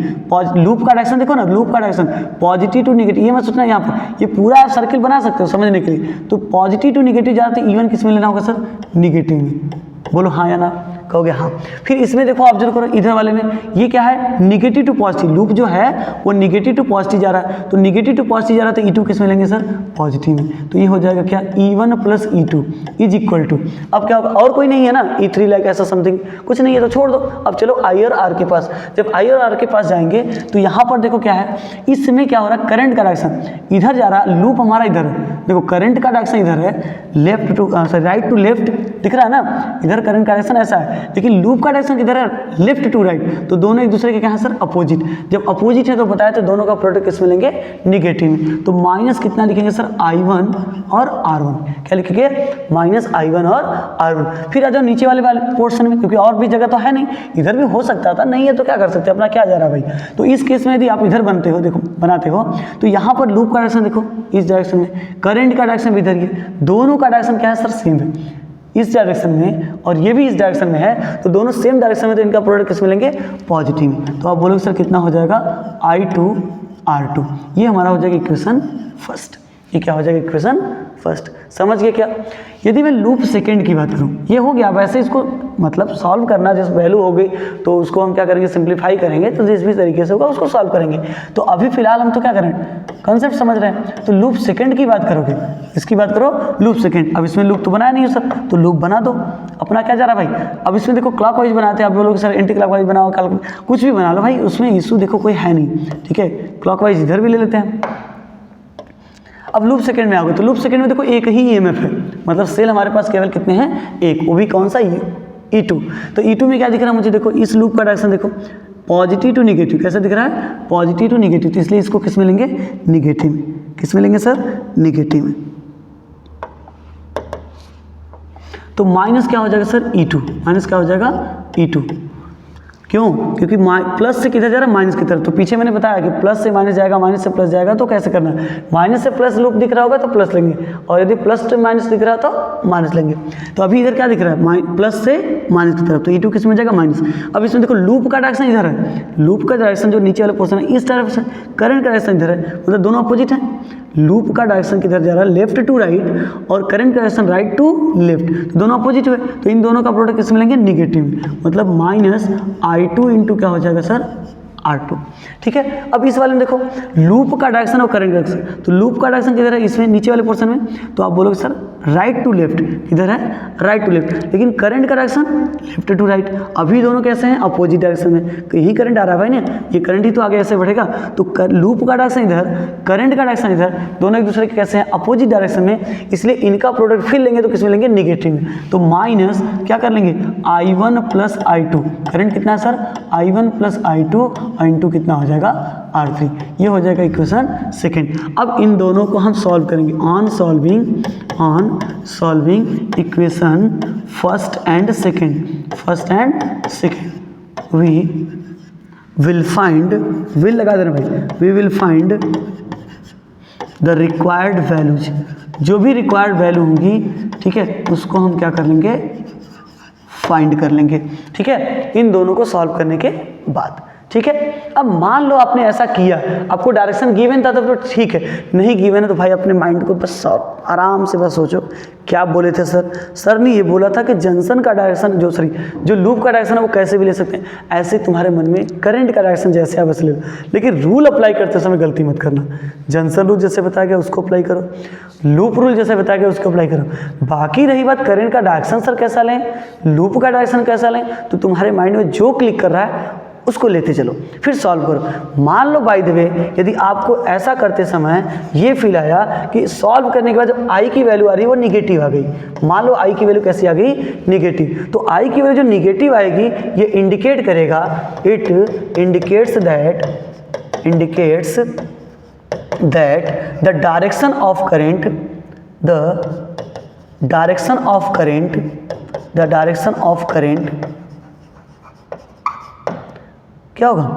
लूप का डायरेक्शन देखो ना, लूप का डायरेक्शन पॉजिटिव टू निगेटिव, ये मत सोचना यहाँ पर, ये पूरा आप सर्किल बना सकते हो समझने के लिए। तो पॉजिटिव टू निगेटिव जा रहा है, तो E1 किस में लेना होगा सर, निगेटिव में। बोलो हाँ या ना, कहोगे हाँ। फिर इसमें देखो ऑब्जर्व करो, इधर वाले में ये क्या है, निगेटिव टू पॉजिटिव, लूप जो है वो निगेटिव टू पॉजिटिव जा रहा है, तो निगेटिव टू पॉजिटिव जा रहा है, तो E2 किस में लेंगे सर, पॉजिटिव में। तो ये हो जाएगा क्या, E1 plus E2 is equal to, अब क्या होगा, और कोई नहीं है ना, E3 लाइक ऐसा समथिंग कुछ नहीं है, तो छोड़ दो। अब चलो I और R के पास, जब I और R के पास जाएंगे तो यहाँ पर देखो क्या है, इसमें क्या हो रहा है, करंट का डायरेक्शन इधर जा रहा है, लूप हमारा इधर है, देखो करंट का डायरेक्शन इधर है, left to sorry right to left दिख रहा है ना, इधर करंट का डायरेक्शन ऐसा है, लेकिन लूप का डायरेक्शन किधर है, लेफ्ट टू राइट। तो दोनों एक दूसरे के क्या है सर, अपोजिट। जब अपोजिट है तो बताया तो दोनों का प्रोडक्ट किसमें लेंगे, निगेटिव में। तो माइनस कितना लिखेंगे सर, I1 और R1, क्या लिखेंगे, माइनस I1 और R1। फिर आ जाओ नीचे वाले पोर्शन में, क्योंकि और भी जगह तो है नहीं, इधर भी हो सकता था, नहीं है तो क्या कर सकते हैं, अपना क्या जा रहा है भाई। तो इस केस में यदि आप इधर बनते हो, देखो बनाते हो, तो यहाँ पर लूप का डायरेक्शन देखो इस डायरेक्शन में, करंट का डायरेक्शन भी इधर ही है, दोनों का डायरेक्शन क्या है सर, सेम है, इस डायरेक्शन में और ये भी इस डायरेक्शन में है, तो दोनों सेम डायरेक्शन में, तो इनका प्रोडक्ट किस में लेंगे, पॉजिटिव में। तो आप बोलोगे सर कितना हो जाएगा, I2 R2, ये हमारा हो जाएगा इक्वेशन फर्स्ट। ये क्या हो जाएगा, इक्वेशन फर्स्ट। समझ गए क्या? यदि मैं लूप सेकंड की बात करूं, ये हो गया, वैसे इसको मतलब सॉल्व करना, जैसे वैल्यू हो गई तो उसको हम क्या करेंगे, सिंप्लीफाई करेंगे, तो जिस भी तरीके से होगा उसको सॉल्व करेंगे। तो अभी फिलहाल हम तो क्या करें, कॉन्सेप्ट समझ रहे हैं। तो लूप सेकंड की बात करोगे, इसकी बात करो लूप सेकंड। अब इसमें लूप तो बनाया नहीं है सर, तो लूप बना दो, अपना क्या जा रहा है भाई। अब इसमें देखो क्लॉकवाइज बनाते हैं, आप बोलोगे सर एंटी क्लॉकवाइज बनाओ, कुछ भी बना लो भाई, उसमें इशू देखो कोई है नहीं, ठीक है। क्लॉकवाइज इधर भी ले लेते हैं। अब लूप सेकंड में आओगे, तो लूप सेकंड में देखो एक ही ईएमएफ है, मतलब सेल हमारे पास केवल कितने हैं, एक, वो भी कौन सा, E2। तो E2 में क्या दिख रहा है मुझे, देखो इस लूप का डायरेक्शन देखो पॉजिटिव टू निगेटिव, कैसे दिख रहा है, पॉजिटिव टू निगेटिव, तो इसलिए इसको किस में लेंगे, निगेटिव में। किस में लेंगे सर, निगेटिव में। तो माइनस क्या हो जाएगा सर, E2, माइनस क्या हो जाएगा, E2। क्यों, क्योंकि प्लस से किधर जा रहा है, माइनस की तरफ। तो पीछे मैंने बताया कि प्लस से माइनस जाएगा, माइनस से प्लस जाएगा, तो कैसे करना है, माइनस से प्लस लूप दिख रहा होगा तो प्लस लेंगे, और यदि प्लस से माइनस दिख रहा तो माइनस लेंगे। तो अभी इधर क्या दिख रहा है, प्लस से माइनस की तरफ, तो E2 किस में जाएगा, माइनस। अब इसमें देखो लूप का डायरेक्शन इधर है, लूप का डायरेक्शन जो नीचे वाले पोर्शन है इस तरफ से, करंट का डायरेक्शन इधर है, मतलब दोनों अपोजिट है। लूप का डायरेक्शन किधर जा रहा है, लेफ्ट टू राइट, और करंट का डायरेक्शन राइट टू लेफ्ट, तो दोनों अपोजिट हुए, तो इन दोनों का प्रोडक्ट किस में लेंगे, निगेटिव, मतलब माइनस I2 इंटू क्या हो जाएगा सर, R2, ठीक है। अब इस वाले में देखो लूप का डायरेक्शन और करंट डायरेक्शन, तो लूप का डायरेक्शन किधर है, इसमें नीचे वाले पोर्शन में, तो आप बोलोगे सर राइट टू लेफ्ट, किधर है, राइट टू लेफ्ट, लेकिन करंट का डायरेक्शन लेफ्ट टू राइट। अभी दोनों कैसे हैं, अपोजिट डायरेक्शन में, यही करंट आ रहा है भाई ना, ये करंट ही तो आगे ऐसे बढ़ेगा, तो लूप का डायरेक्शन इधर, करंट का डायरेक्शन इधर, दोनों एक दूसरे के कैसे हैं, अपोजिट डायरेक्शन में, इसलिए इनका प्रोडक्ट फिर लेंगे तो किसमें लेंगे, निगेटिव में। तो माइनस क्या कर लेंगे, I1 प्लस I2, करंट कितना है sir, I1 plus I2, I2 कितना हो जाएगा, R3। ये हो जाएगा इक्वेशन सेकंड। अब इन दोनों को हम सॉल्व करेंगे, on solving equation first and second we will find, will लगा देना भाई, we will find the required values, जो भी रिक्वायर्ड वैल्यू होंगी, ठीक है, उसको हम क्या कर लेंगे, फाइंड कर लेंगे, ठीक है, इन दोनों को सॉल्व करने के बाद, ठीक है। अब मान लो आपने ऐसा किया, आपको डायरेक्शन गिवन था तब तो ठीक है, नहीं गिवन है तो भाई अपने माइंड को बस आराम से बस सोचो क्या बोले थे सर ने ये बोला था कि जंक्शन का डायरेक्शन जो लूप का डायरेक्शन है वो कैसे भी ले सकते हैं, ऐसे तुम्हारे मन में करंट का डायरेक्शन जैसे आप वैसे ले लो, लेकिन रूल अप्लाई करते समय गलती मत करना। जंक्शन रूल जैसे बताया गया उसको अप्लाई करो, लूप रूल जैसे बताया गया उसको अप्लाई करो। बाकी रही बात करंट का डायरेक्शन सर कैसा लें, लूप का डायरेक्शन कैसा लें, तो तुम्हारे माइंड में जो क्लिक कर रहा है उसको लेते चलो, फिर सॉल्व करो। मान लो बाय द वे यदि आपको ऐसा करते समय ये फील आया कि सॉल्व करने के बाद जब आई की वैल्यू आ रही है वो निगेटिव आ गई, मान लो आई की वैल्यू कैसी आ गई, निगेटिव, तो आई की वैल्यू जो निगेटिव आएगी ये इंडिकेट करेगा, it indicates that the direction of current क्या होगा,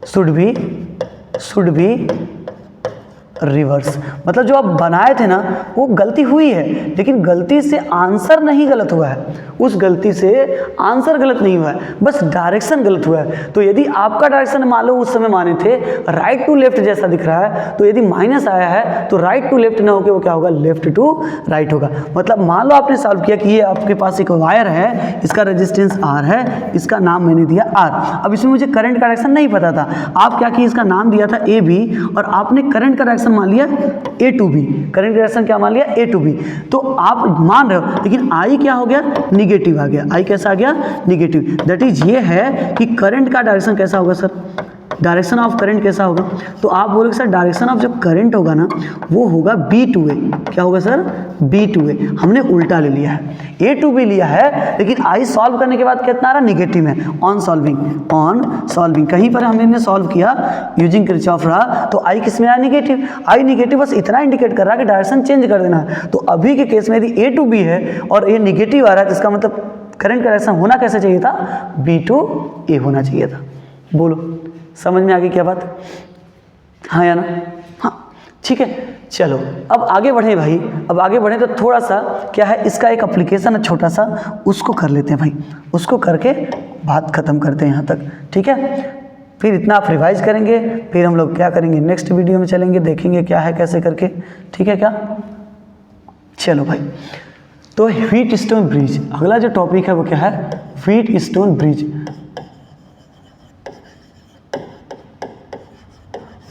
शुड बी रिवर्स। मतलब जो आप बनाए थे ना वो गलती हुई है, लेकिन गलती से आंसर नहीं गलत हुआ है, उस गलती से आंसर गलत नहीं हुआ है, बस डायरेक्शन गलत हुआ है। तो यदि आपका डायरेक्शन मान लो उस समय माने थे राइट टू लेफ्ट जैसा दिख रहा है, तो यदि माइनस आया है तो राइट टू लेफ्ट ना होकर वो क्या होगा, लेफ्ट टू राइट होगा। मतलब मान लो आपने सॉल्व किया कि ये आपके पास एक वायर है, इसका रेजिस्टेंस R है, इसका नाम मैंने दिया R। अब इसमें मुझे करंट का डायरेक्शन नहीं पता था, आप क्या किए, इसका नाम दिया था AB और आपने करंट का डायरेक्शन मान लिया A to B, current direction क्या मान लिया, A to B। तो आप मान रहे हो, लेकिन I क्या हो गया, निगेटिव आ गया। I कैसा आ गया, निगेटिव। दैट इज ये है कि करंट का डायरेक्शन कैसा होगा सर, डायरेक्शन ऑफ करंट कैसा होगा, तो आप बोलोगे सर डायरेक्शन ऑफ जो करंट होगा ना वो होगा B to A। क्या होगा सर, B to A। हमने उल्टा ले लिया है, A to B लिया है, लेकिन I सॉल्व करने के बाद कितना आ रहा, निगेटिव है। ऑन सॉल्विंग कहीं पर हमने सॉल्व किया यूजिंग किरचॉफ रहा तो I किस में आया, निगेटिव। I निगेटिव बस इतना इंडिकेट कर रहा है कि डायरेक्शन चेंज कर देना है। तो अभी के केस में यदि A to B है और ये निगेटिव आ रहा है तो इसका मतलब करंट का डायरेक्शन होना कैसे चाहिए था, B to A होना चाहिए था। बोलो समझ में आ गई क्या बात, हाँ या ना, हाँ ठीक है। चलो अब आगे बढ़े भाई, अब आगे बढ़े तो थोड़ा सा क्या है, इसका एक एप्लीकेशन है छोटा सा, उसको कर लेते हैं भाई, उसको करके बात खत्म करते हैं यहाँ तक, ठीक है। फिर इतना आप रिवाइज करेंगे, फिर हम लोग क्या करेंगे, नेक्स्ट वीडियो में चलेंगे, देखेंगे क्या है कैसे करके, ठीक है क्या। चलो भाई, तो व्हीट स्टोन ब्रिज, अगला जो टॉपिक है वो क्या है, wheat stone bridge.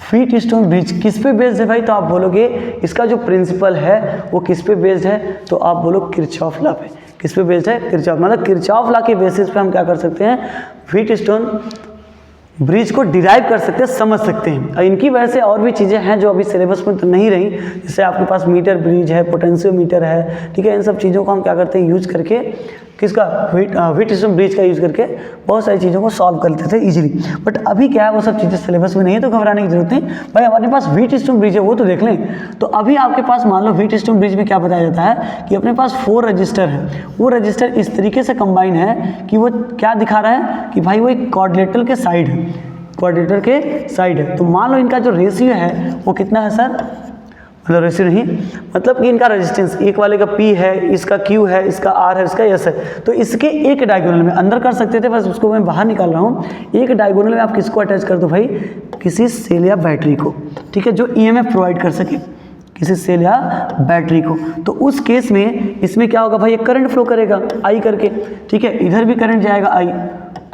Wheat stone bridge किस पे बेस्ड है भाई, तो आप बोलोगे इसका जो प्रिंसिपल है वो किस पे बेस्ड है, तो आप बोलो किरचॉफ लॉ पे। किस पे बेस्ड है, किरचॉफ, मतलब किरचॉफ लॉ के बेसिस पे हम क्या कर सकते हैं, व्हीट स्टोन ब्रिज को डिराइव कर सकते हैं, समझ सकते हैं। और इनकी वजह से और भी चीज़ें हैं जो अभी सिलेबस में तो नहीं रही, जैसे आपके पास मीटर ब्रिज है, पोटेंशियोमीटर है, ठीक है। इन सब चीज़ों को हम क्या करते हैं, यूज करके, किसका, व्हीट स्टोन ब्रिज का यूज़ करके बहुत सारी चीज़ों को सॉल्व कर लेते थे इजीली। बट अभी क्या है, वो सब चीज़ें सिलेबस में नहीं है, तो घबराने की जरूरत नहीं भाई। हमारे पास व्हीट स्टोन ब्रिज है वो तो देख लें। तो अभी आपके पास मान लो व्हीट स्टोन ब्रिज में क्या बताया जाता है कि अपने पास 4 रजिस्टर है, वो रजिस्टर इस तरीके से कंबाइन है कि वो क्या दिखा रहा है कि भाई वो एक क्वाड्रिलेटरल के साइड है, क्वाड्रिलेटरल के साइड है। तो मान लो इनका जो रेशियो है वो कितना है सर, मतलब रेशियो नहीं, मतलब कि इनका रेजिस्टेंस, एक वाले का P है, इसका Q है, इसका R है, इसका S है। तो इसके एक डायगोनल में अंदर कर सकते थे, बस उसको मैं बाहर निकाल रहा हूँ। एक डायगोनल में आप किसको अटैच कर दो भाई, किसी सेल या बैटरी को, ठीक है, जो EMF प्रोवाइड कर सके, किसी सेल या बैटरी को। तो उस केस में इसमें क्या होगा भाई, एक करंट फ्लो करेगा I करके, ठीक है, इधर भी करंट जाएगा I,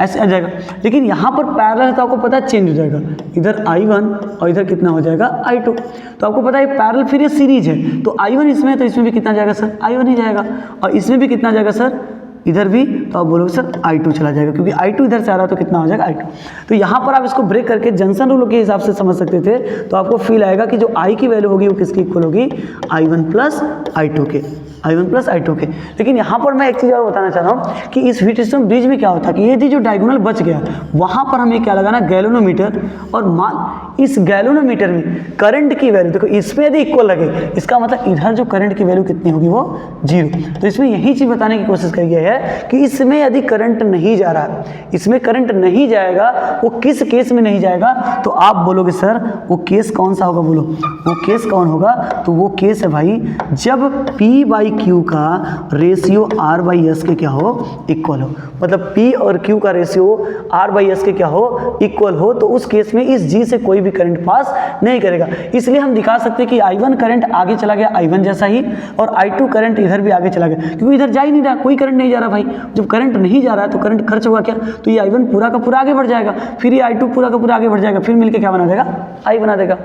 ऐसे आ जाएगा। लेकिन यहाँ पर पैरेलल है तो आपको पता है चेंज हो जाएगा, इधर I1 और इधर कितना हो जाएगा I2। तो आपको पता है पैरेलल, फिर ये सीरीज है, तो I1 इसमें है तो इसमें भी कितना जाएगा सर, I1 ही जाएगा, और इसमें भी कितना जाएगा सर, इधर भी, तो आप बोलोगे सर I2 चला जाएगा, क्योंकि I2 इधर से आ रहा है तो कितना हो जाएगा I2। तो यहाँ पर आप इसको ब्रेक करके जंक्शन रूल के हिसाब से समझ सकते थे, तो आपको फील आएगा कि जो I की वैल्यू होगी वो किसकी इक्वल होगी, I1 प्लस I2 के, I1 प्लस I2 के। लेकिन यहाँ पर मैं एक चीज़ और बताना चाह रहा हूँ कि इस व्हीट स्टोन ब्रिज में क्या होता है कि यदि जो डायगोनल बच गया वहाँ पर हमें क्या लगाना, गैल्वेनोमीटर, और मान इस गैल्वेनोमीटर में करंट की वैल्यू देखो, इसमें यदि इक्वल लगे इसका मतलब इधर जो करंट की वैल्यू कितनी होगी, वो 0। तो इसमें यही चीज़ बताने की कोशिश करी गई है कि इसमें यदि करंट नहीं जा रहा, इसमें करंट नहीं जाएगा, वो किस केस में नहीं जाएगा, तो आप बोलोगे सर वो केस कौन सा होगा, बोलो वो केस कौन होगा, तो वो केस है भाई जब P/Q का रेशियो R/S के क्या हो, इक्वल हो। मतलब P और Q का रेशियो R/S के क्या हो, इक्वल हो, तो उस केस में इस G से कोई भी करंट पास नहीं करेगा। इसलिए हम दिखा सकते हैं कि I1 करंट आगे चला गया I1 जैसा ही, और I2 करंट इधर भी आगे चला गया, क्योंकि इधर जा ही नहीं रहा, कोई करंट नहीं जा रहा भाई। जब करंट नहीं जा रहा है तो करंट खर्च होगा क्या, तो ये I1 पूरा का पूरा आगे बढ़ जाएगा, फिर ये I2 पूरा का पूरा आगे बढ़ जाएगा, फिर मिलके क्या बना देगा, I बना देगा,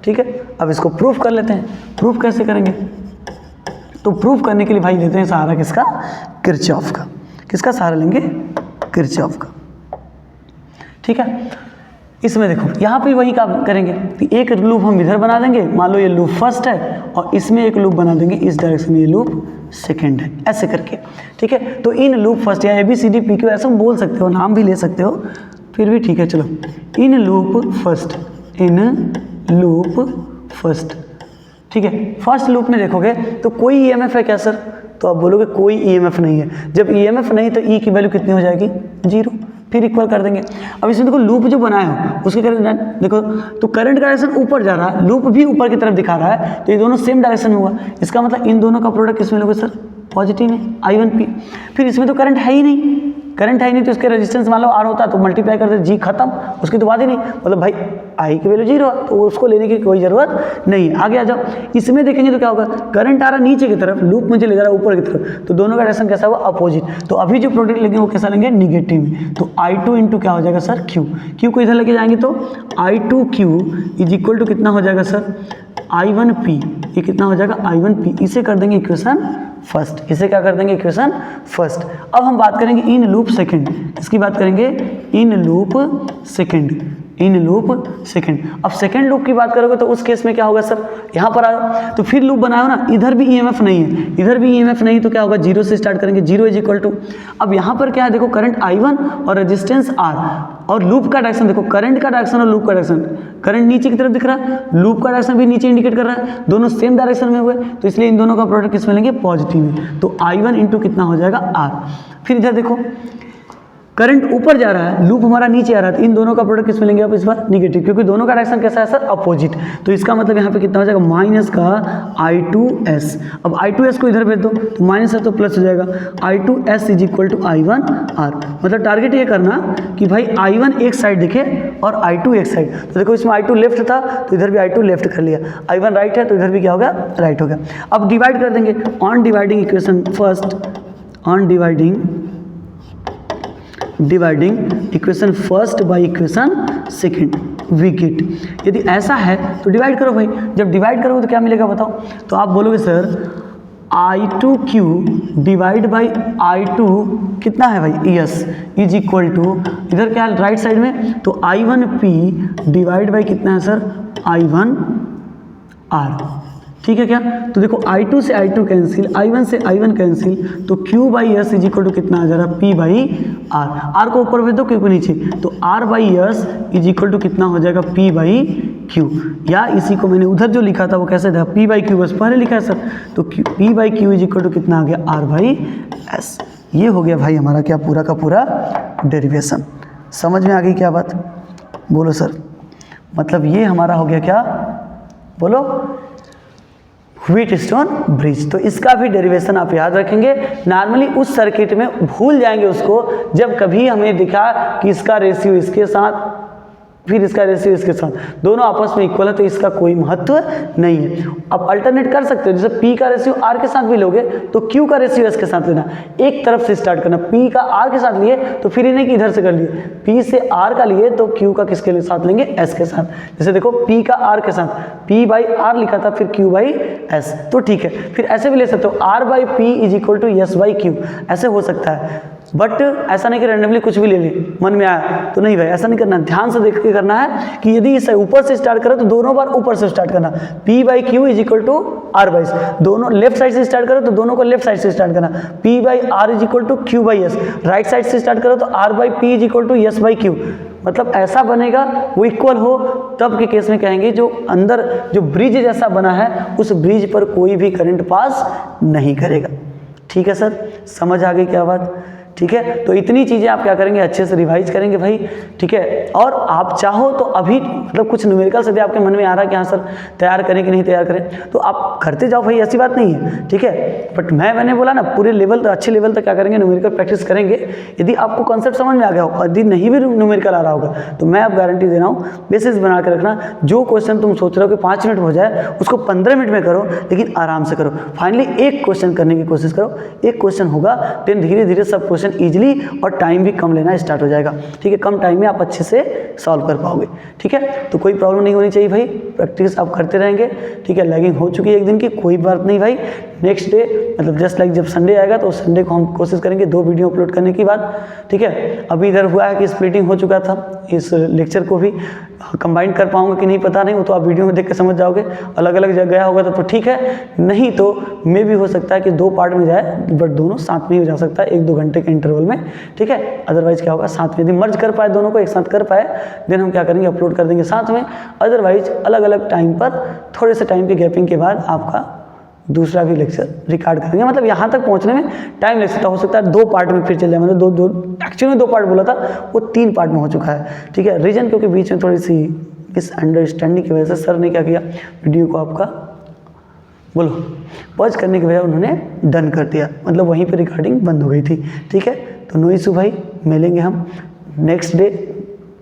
ठीक है। अब इसको प्रूफ कर लेते हैं। प्रूफ कैसे करेंगे, तो प्रूफ करने के लिए भाई लेते हैं सहारा किसका, किरचॉफ का। किसका सहारा लेंगे, किरचॉफ का, ठीक है। इसमें देखो यहाँ पे वही काम करेंगे कि एक लूप हम इधर बना देंगे, मान लो ये लूप फर्स्ट है, और इसमें एक लूप बना देंगे इस डायरेक्शन में, ये लूप सेकंड है, ऐसे करके, ठीक है। तो इन लूप फर्स्ट या ABCD PQ ऐसा बोल सकते हो, नाम भी ले सकते हो, फिर भी ठीक है। चलो in loop first, in loop first, ठीक है। फर्स्ट लूप में देखोगे तो कोई EMF है क्या सर, तो आप बोलोगे कोई EMF नहीं है। जब EMF नहीं तो E की वैल्यू कितनी हो जाएगी, 0। फिर इक्वल कर देंगे। अब इसमें देखो लूप जो बनाए हो उसके करंट देखो, तो करंट का डायरेक्शन ऊपर जा रहा है, लूप भी ऊपर की तरफ दिखा रहा है, तो ये दोनों सेम डायरेक्शन में होगा। इसका मतलब इन दोनों का प्रोडक्ट किसमें लोगे सर? पॉजिटिव में, I1P। फिर इसमें तो करंट है ही नहीं, करंट है ही नहीं, तो इसके रेजिस्टेंस मान लो R होता तो मल्टीप्लाई करते, जी खत्म, उसकी तो बात ही नहीं। मतलब भाई I की वैल्यू 0 तो उसको लेने की कोई ज़रूरत नहीं है। आगे आ जाओ, इसमें देखेंगे तो क्या होगा, करंट आ रहा नीचे की तरफ, लूप मुझे ले जा रहा है ऊपर की तरफ, तो दोनों का डायरेक्शन कैसा हुआ? अपोजिट। तो अभी जो प्रोडक्ट लेंगे वो कैसा लेंगे? निगेटिव में। तो I2 इंटू क्या हो जाएगा सर? Q। Q को इधर लेके जाएंगे तो I2Q इज इक्वल टू कितना हो जाएगा सर? I1P। ये कितना हो जाएगा? I1P। इसे कर देंगे इक्वेशन फर्स्ट, इसे क्या कर देंगे? Equation first. अब हम बात करेंगे इन लूप सेकंड, इसकी बात करेंगे in loop second, in loop second. अब सेकंड लूप की बात करोगे तो उस केस में क्या होगा सर? यहाँ पर आओ तो फिर लूप बनाओ ना, इधर भी ईएमएफ नहीं है, इधर भी ईएमएफ नहीं, तो क्या होगा? 0 से स्टार्ट करेंगे, 0 इज इक्वल टू, अब यहाँ पर क्या है देखो, करंट I1 और रेजिस्टेंस R, और लूप का डायरेक्शन देखो, करंट का डायरेक्शन और लूप का डायरेक्शन, करंट नीचे की तरफ दिख रहा है, लूप का डायरेक्शन भी नीचे इंडिकेट कर रहा है, दोनों सेम डायरेक्शन में हुए, तो इसलिए इन दोनों का प्रोडक्ट किस में लेंगे? पॉजिटिव में। तो I1 इंटू कितना हो जाएगा? R। फिर इधर देखो, करंट ऊपर जा रहा है, लूप हमारा नीचे आ रहा है, तो इन दोनों का प्रोडक्ट किस में लेंगे आप इस बार? निगेटिव, क्योंकि दोनों का डायरेक्शन कैसा है सर? अपोजिट। तो इसका मतलब यहाँ पे कितना हो जाएगा? माइनस का I2S। अब I2S को इधर भेज दो तो माइनस है तो प्लस हो जाएगा, I2S is equal to I1R। मतलब टारगेट ये करना कि भाई I1 एक साइड दिखे और I2 एक साइड। तो देखो इसमें I2 लेफ्ट था तो इधर भी I2 लेफ्ट कर लिया, I1 राइट है तो इधर भी क्या होगा? राइट हो गया। अब डिवाइड कर देंगे on dividing equation first, on dividing equation first by equation second, we get. यदि ऐसा है तो डिवाइड करो भाई, जब डिवाइड करोगे तो क्या मिलेगा बताओ? तो आप बोलोगे sir I2Q divide by I2 कितना है भाई? ES इज इक्वल टू, इधर क्या है राइट साइड में, तो I1P डिवाइड बाई कितना है सर? I1R। ठीक है क्या? तो देखो I2 से I2 कैंसिल, I1 से I1 कैंसिल, तो Q by S is equal to कितना आ जा रहा है? P by R। R को ऊपर भेज दो, Q को नीचे, तो R by S is equal to कितना हो जाएगा? P by Q। या इसी को मैंने उधर जो लिखा था वो कैसे था? P बाई Q, बस पहले लिखा है सर, तो P by Q is equal to कितना आ गया? R by S। ये हो गया भाई हमारा क्या? पूरा का पूरा डेरिवेशन। समझ में आ गई क्या बात? बोलो सर। मतलब ये हमारा हो गया क्या? बोलो, व्हीटस्टोन ब्रिज। तो इसका भी डेरिवेशन आप याद रखेंगे। नॉर्मली उस सर्किट में भूल जाएंगे उसको जब कभी हमें दिखा कि इसका रेशियो इसके साथ, फिर इसका रेशियो इसके साथ, दोनों आपस में इक्वल है, तो इसका कोई महत्व नहीं है। अब अल्टरनेट कर सकते हो, जैसे P का रेशियो R के साथ भी लोगे तो Q का रेशियो S के साथ लेना, एक तरफ से स्टार्ट करना। P का R के साथ लिए तो फिर इन्हें कि इधर से कर लिए, P से R का लिए तो Q का किसके साथ लेंगे? S के साथ। जैसे देखो P का R के साथ P बाई R लिखा था, फिर Q बाई S, तो ठीक है। फिर ऐसे भी ले सकते हो, R by P is equal to S by Q, ऐसे हो सकता है। बट ऐसा नहीं कि रैंडमली कुछ भी ले लें, मन में आया तो नहीं भाई, ऐसा नहीं करना। ध्यान से देख के करना है कि यदि इसे ऊपर से स्टार्ट करो तो दोनों बार ऊपर से स्टार्ट करना। P by Q is equal to R by S, दोनों लेफ्ट साइड से स्टार्ट करो तो दोनों को लेफ्ट साइड से स्टार्ट करना। P by R is equal to Q by S, right side से स्टार्ट करो तो R by P is equal to S by Q। मतलब ऐसा बनेगा वो इक्वल हो, तब के केस में कहेंगे जो अंदर जो ब्रिज जैसा बना है उस ब्रिज पर कोई भी करंट पास नहीं करेगा। ठीक है सर, समझ आ गई क्या बात? ठीक है, तो इतनी चीज़ें आप क्या करेंगे? अच्छे से रिवाइज करेंगे भाई। ठीक है, और आप चाहो तो अभी मतलब कुछ न्यूमेरिकल्स यदि आपके मन में आ रहा है कि हाँ सर तैयार करें कि नहीं तैयार करें, तो आप करते जाओ भाई, ऐसी बात नहीं है। ठीक है, बट मैंने बोला ना पूरे लेवल तक, अच्छे लेवल तक क्या करेंगे? न्यूमेरिकल प्रैक्टिस करेंगे। यदि आपको कॉन्सेप्ट समझ में आ गया हो, यदि नहीं भी न्यूमेरिकल आ रहा होगा तो मैं आप गारंटी दे रहा हूँ, बेसिस बना के रखना। जो क्वेश्चन तुम सोच रहे हो कि 5 मिनट हो जाए, उसको 15 मिनट में करो, लेकिन आराम से करो। फाइनली एक क्वेश्चन करने की कोशिश करो, एक क्वेश्चन होगा, देन धीरे धीरे सब क्वेश्चन ईजिली, और टाइम भी कम लेना स्टार्ट हो जाएगा। ठीक है, कम टाइम में आप अच्छे से सॉल्व कर पाओगे। ठीक है, तो कोई प्रॉब्लम नहीं होनी चाहिए भाई, प्रैक्टिस आप करते रहेंगे। ठीक है, लैगिंग हो चुकी है एक दिन की, कोई बात नहीं भाई। नेक्स्ट डे मतलब जस्ट लाइक जब संडे आएगा तो संडे को हम कोशिश करेंगे 2 वीडियो अपलोड करने की बात। ठीक है, अभी इधर हुआ है कि स्प्लिटिंग हो चुका था, इस लेक्चर को भी कंबाइन कर पाऊंगा कि नहीं पता नहीं, वो तो आप वीडियो में देख के समझ जाओगे। अलग अलग जगह गया होगा तो ठीक है, नहीं तो मे भी हो सकता है कि 2 पार्ट में जाए, बट दोनों साथ में ही हो जा सकता है 1-2 घंटे के इंटरवल में। ठीक है, अदरवाइज क्या होगा, साथ में यदि मर्ज कर पाए, दोनों को एक साथ कर पाए, देन हम क्या करेंगे? अपलोड कर देंगे साथ में। अदरवाइज अलग अलग टाइम पर थोड़े से टाइम के गैपिंग के बाद आपका दूसरा भी लेक्चर रिकॉर्ड करेंगे। मतलब यहाँ तक पहुँचने में टाइम लग सकता, हो सकता है 2 पार्ट में फिर चल जाए। मतलब दो एक्चुअली में 2 पार्ट बोला था, वो 3 पार्ट में हो चुका है, ठीक है। रीजन क्योंकि बीच में थोड़ी सी मिसअंडरस्टैंडिंग की वजह से सर ने क्या किया, वीडियो को आपका बोलो पॉज करने की बजाय उन्होंने डन कर दिया, मतलब वहीं पे रिकॉर्डिंग बंद हो गई थी, ठीक है। तो नो इशू भाई, मिलेंगे हम नेक्स्ट डे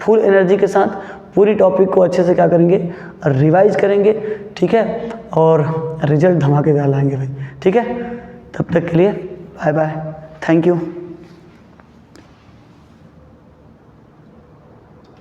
फुल एनर्जी के साथ, पूरी टॉपिक को अच्छे से क्या करेंगे, रिवाइज करेंगे, ठीक है, और रिजल्ट धमाकेदार लाएंगे भाई, ठीक है। तब तक के लिए बाय बाय, थैंक यू।